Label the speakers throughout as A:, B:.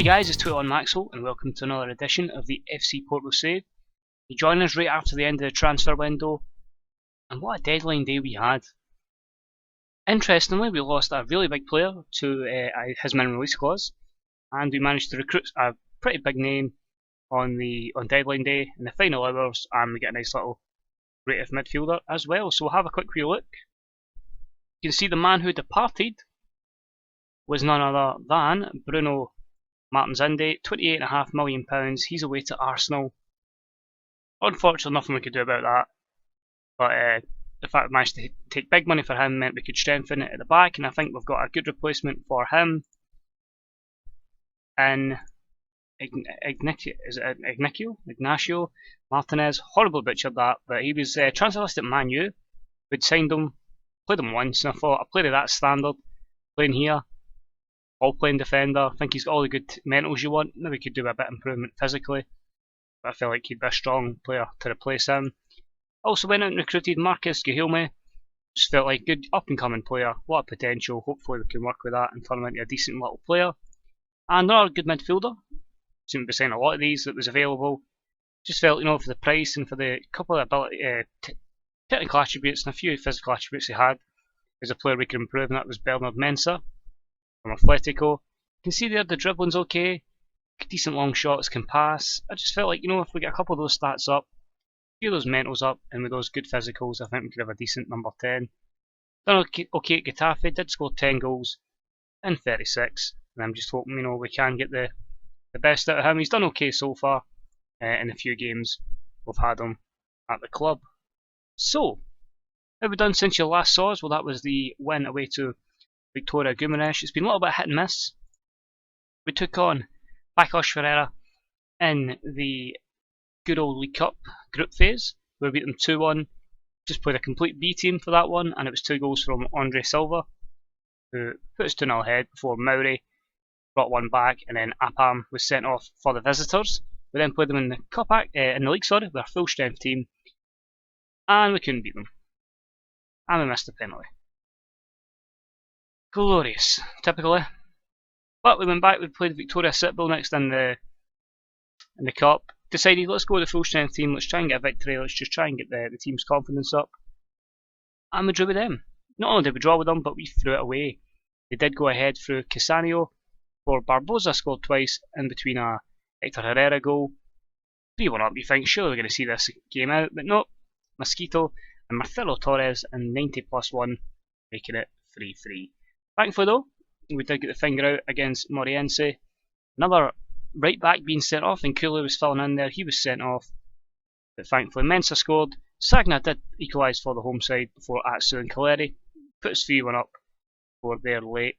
A: guys, it's 21 Maxwell and welcome to another edition of the FC Porto Save. You join us right after the end of the transfer window, and what a deadline day we had. Interestingly, we lost a really big player to his minimum release clause, and we managed to recruit a pretty big name on deadline day in the final hours, and we get a nice little creative midfielder as well. So we'll have a quick wee look. You can see the man who departed was none other than Bruno Martins Indy, £28.5 million. He's away to Arsenal. Unfortunately, nothing we could do about that. But the fact we managed to take big money for him meant we could strengthen it at the back, and I think we've got a good replacement for him. And Ignacio Martinez, horrible butchered that, but he was transfer listed at Man U. We'd signed him, played him once, and I thought, a player of that standard, playing here, all-playing defender, I think he's got all the good mentals you want. Maybe could do a bit of improvement physically, but I feel like he'd be a strong player to replace him. Also went out and recruited Marcus Guilherme. Just felt like a good up-and-coming player, a lot of potential. Hopefully we can work with that and turn him into a decent little player. And another good midfielder. Seemed to be saying a lot of these that was available. Just felt, for the price and for the couple of technical attributes and a few physical attributes he had, as a player we could improve, and that was Bernard Mensah from Atletico. You can see there the dribbling's okay, decent long shots, can pass. I just felt like, if we get a couple of those stats up, a few of those mentals up, and with those good physicals, I think we could have a decent number 10. Done okay at Getafe, did score 10 goals in 36, and I'm just hoping, we can get the best out of him. He's done okay so far in the few games we've had him at the club. So, what have we done since you last saw us? Well, that was the win away to Victoria Guimarães. It's been a little bit hit and miss. We took on Paços Ferreira in the good old League Cup group phase. We beat them 2-1. Just played a complete B team for that one, and it was 2 goals from Andre Silva, who put us 2-0 ahead before Mauri brought one back, and then Apam was sent off for the visitors. We then played them in the cup in the league, with our full strength team, and we couldn't beat them. And we missed a penalty. Glorious, typically. But we went back, we played Victoria Setbull next in the cup. Decided, let's go with the full strength team, let's try and get a victory, let's just try and get the team's confidence up. And we drew with them. Not only did we draw with them, but we threw it away. They did go ahead through Casanio, for Barbosa scored twice in between a Hector Herrera goal. 3-1 up, you think, surely we're going to see this game out, but no. Mosquito and Marcelo Torres in 90+1, making it 3-3. Thankfully though, we did get the finger out against Moriense. Another right back being sent off, and Kulu was filling in there, he was sent off. But thankfully Mensah scored. Sagna did equalise for the home side before Atsu and Caleri put us 3-1 up for their late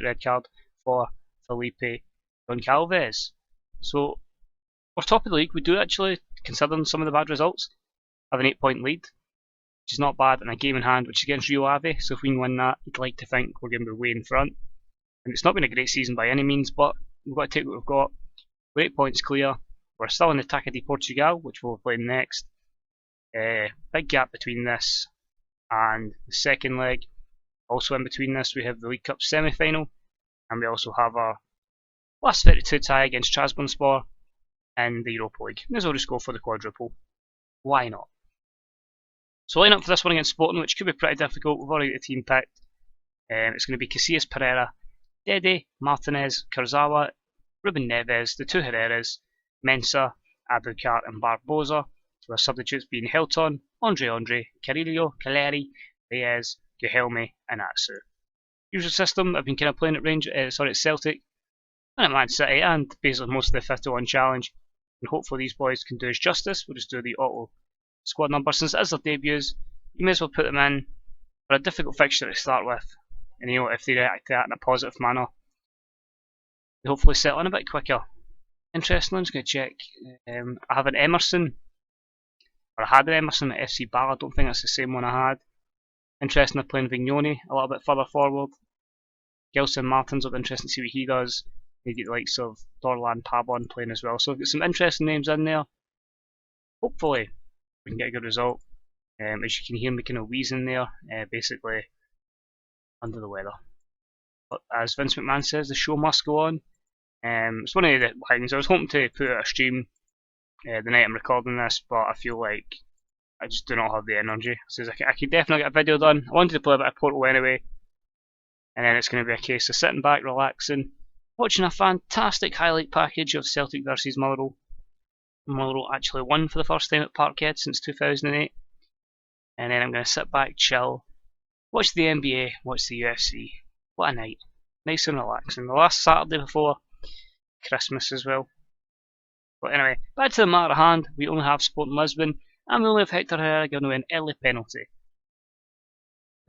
A: red card for Felipe Goncalves. So we're top of the league. We do actually, considering some of the bad results, have an 8-point lead, which is not bad, and a game in hand, which is against Rio Ave. So if we can win that, you'd like to think we're going to be way in front. And it's not been a great season by any means, but we've got to take what we've got. We're 8 points clear. We're still in the Taça de Portugal, which we'll play next. Big gap between this and the second leg. Also in between this, we have the League Cup semi-final, and we also have our last 32 tie against Trabzonspor in the Europa League. May as well just go for the quadruple. Why not? So line up for this one against Sporting, which could be pretty difficult. We've already got the team picked. It's going to be Casillas Pereira, Dede, Martinez, Kurzawa, Ruben Neves, the 2 Herreras, Mensah, Abukar and Barbosa. So our substitutes being Helton, Andre, Carillo, Caleri, Reyes, Guilherme and Atsu. Usual system, I've been kind of playing at Celtic and at Man City, and basically most of the 51 challenge, and hopefully these boys can do us justice. We'll just do the auto squad number. Since it is their debuts, you may as well put them in for a difficult fixture to start with, and if they react to that in a positive manner, they hopefully settle in a bit quicker. Interesting, I'm just going to check. I have an Emerson, or I had an Emerson at FC Ball. I don't think that's the same one I had. Interesting, they're playing Vignoni a little bit further forward. Gelson Martins, will be interesting to see what he does. They get the likes of Dorlan Pabon playing as well. So we've got some interesting names in there. Hopefully we can get a good result. As you can hear me kind of wheezing there, basically under the weather. as Vince McMahon says, the show must go on. It's one of the things I was hoping to put out a stream the night I'm recording this, but I feel like I just do not have the energy. So I could definitely get a video done. I wanted to play a bit of Porto anyway, and then it's going to be a case of sitting back, relaxing, watching a fantastic highlight package of Celtic versus Motherwell. Motherwell actually won for the first time at Parkhead since 2008, and then I'm going to sit back, chill, watch the NBA, watch the UFC. What a night. Nice and relaxing. The last Saturday before Christmas as well. But anyway, back to the matter at hand. We only have Sporting Lisbon, and we only have Hector Herrera giving away an early penalty.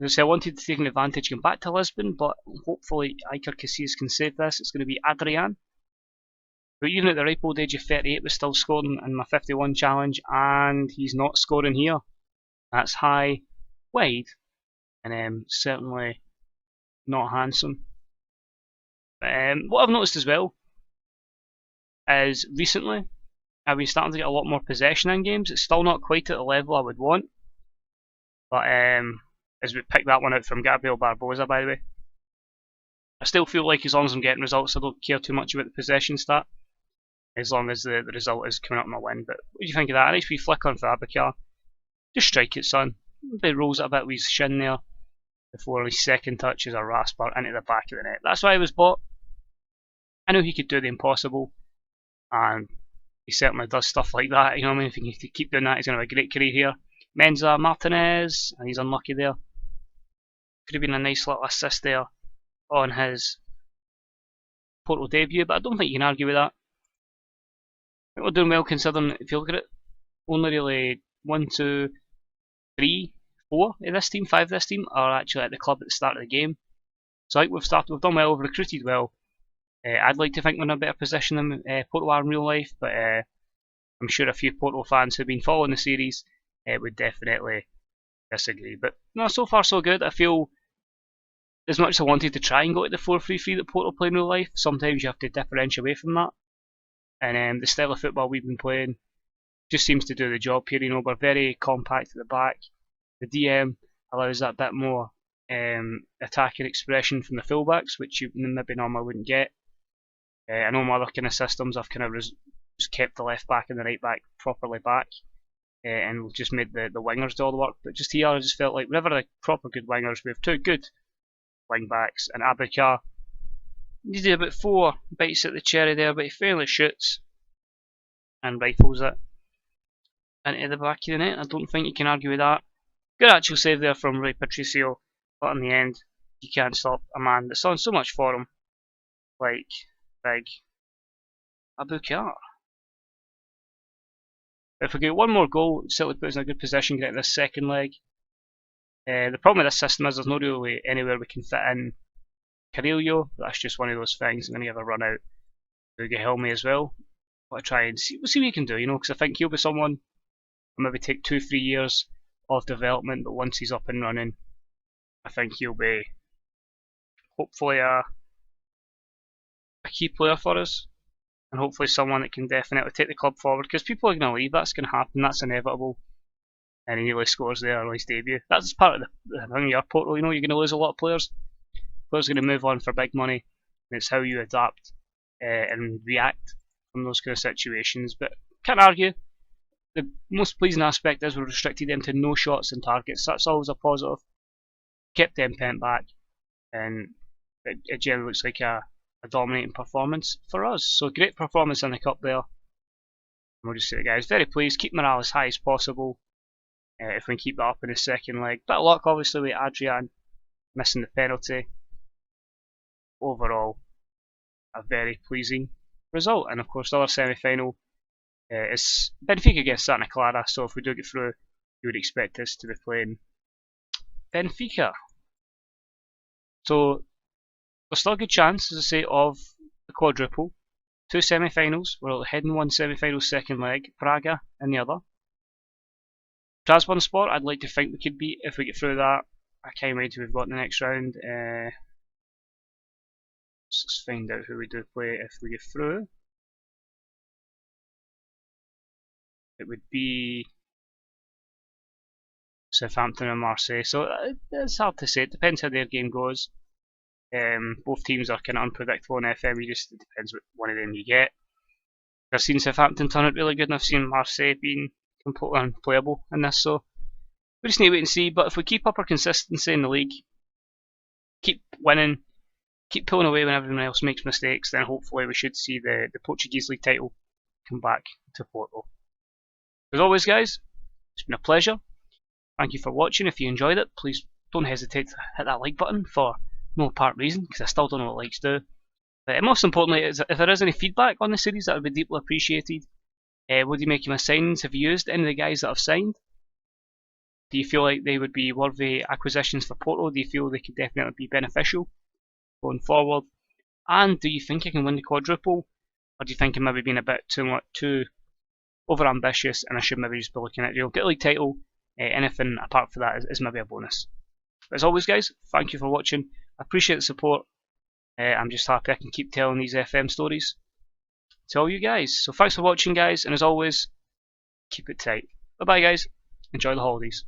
A: As I say, I wanted to take an advantage going back to Lisbon, but hopefully Iker Casillas can save this. It's going to be Adrian, who even at the ripe old age of 38 was still scoring in my 51 challenge, and he's not scoring here. That's high, wide, and certainly not handsome. What I've noticed as well is recently I've been starting to get a lot more possession in games. It's still not quite at the level I would want, but as we pick that one out from Gabriel Barbosa, by the way, I still feel like as long as I'm getting results, I don't care too much about the possession stat, as long as the result is coming up my win. But what do you think of that? A nice wee flick on Fabricar. Just strike it, son. He rolls it a bit with his shin there before his second touch is a rasper into the back of the net. That's why I was bought. I know he could do the impossible, and he certainly does stuff like that. You know what I mean? If he can keep doing that, he's going to have a great career here. Menza Martinez, and he's unlucky there. Could have been a nice little assist there on his Porto debut, but I don't think you can argue with that. I think we're doing well considering, if you look at it, only really 1, 2, 3, 4 in this team, 5 of this team are actually at the club at the start of the game. So I think we've done well, we've recruited well. I'd like to think we're in a better position than Porto are in real life, but I'm sure a few Porto fans who've been following the series would definitely disagree. But no, so far so good. I feel as much as I wanted to try and go to the 4-3-3 that Porto play in real life, sometimes you have to differentiate away from that. And the style of football we've been playing just seems to do the job here. You know, we're very compact at the back. The DM allows that bit more attacking expression from the fullbacks, which you maybe normally wouldn't get. I know my other kind of systems I've kind of just kept the left back and the right back properly back, and just made the wingers do all the work. But just here I just felt like whenever the proper good wingers, we have 2 good wing backs, and Abukar needed about 4 bites at the cherry there, but he fairly shoots and rifles it into the back of the net. I don't think you can argue with that. Good actual save there from Rui Patricio, but in the end you can't stop a man that's done so much for him, like big Abukar. If we get one more goal, Celtic puts us in a good position getting this second leg. The problem with this system is there's no really anywhere we can fit in Carrillo. That's just one of those things. I'm going to give a run out to Guilherme as well. I'll try and see. We'll see what he can do, you know, because I think he'll be someone will maybe take 2-3 years of development, but once he's up and running, I think he'll be hopefully a key player for us, and hopefully someone that can definitely take the club forward, because people are going to leave. That's going to happen. That's inevitable. And he nearly scores there on his debut. That's part of the thing. Your Porto, you know, you're going to lose a lot of players. Players are going to move on for big money, and it's how you adapt and react from those kind of situations. But can't argue. The most pleasing aspect is we restricted them to no shots and targets. That's always a positive. Kept them pent back, and it generally looks like a dominating performance for us. So great performance in the cup there. And we'll just say, guys, very pleased. Keep morale as high as possible. If we can keep that up in the second leg. Bit of luck, obviously, with Adrian missing the penalty. Overall, a very pleasing result. And of course, the other semi-final is Benfica against Santa Clara. So if we do get through, you would expect us to be playing Benfica. So there's still a good chance, as I say, of the quadruple. 2 semi-finals. We're heading 1 semi-final second leg. Braga in the other. Strasbourg spot, I'd like to think we could beat if we get through that. I can't wait till we've got the next round. Let's find out who we do play if we get through. It would be Southampton and Marseille. So it's hard to say. It depends how their game goes. Both teams are kind of unpredictable in FM. It depends what one of them you get. I've seen Southampton turn out really good, and I've seen Marseille being completely unplayable in this. So we just need to wait and see. But if we keep up our consistency in the league, keep winning, keep pulling away when everyone else makes mistakes, then hopefully we should see the Portuguese league title come back to Porto. As always, guys, it's been a pleasure. Thank you for watching. If you enjoyed it, please don't hesitate to hit that like button for no apparent reason, because I still don't know what likes do. But most importantly, if there is any feedback on the series, that would be deeply appreciated. What do you make of my signings? Have you used any of the guys that I've signed? Do you feel like they would be worthy acquisitions for Porto? Do you feel they could definitely be beneficial going forward? And do you think I can win the quadruple? Or do you think I'm maybe being a bit too over ambitious and I should maybe just be looking at get a league title? Anything apart from that is maybe a bonus. But as always, guys, thank you for watching. I appreciate the support. I'm just happy I can keep telling these FM stories to all you guys. So thanks for watching, guys, and as always, keep it tight. Bye bye, guys. Enjoy the holidays.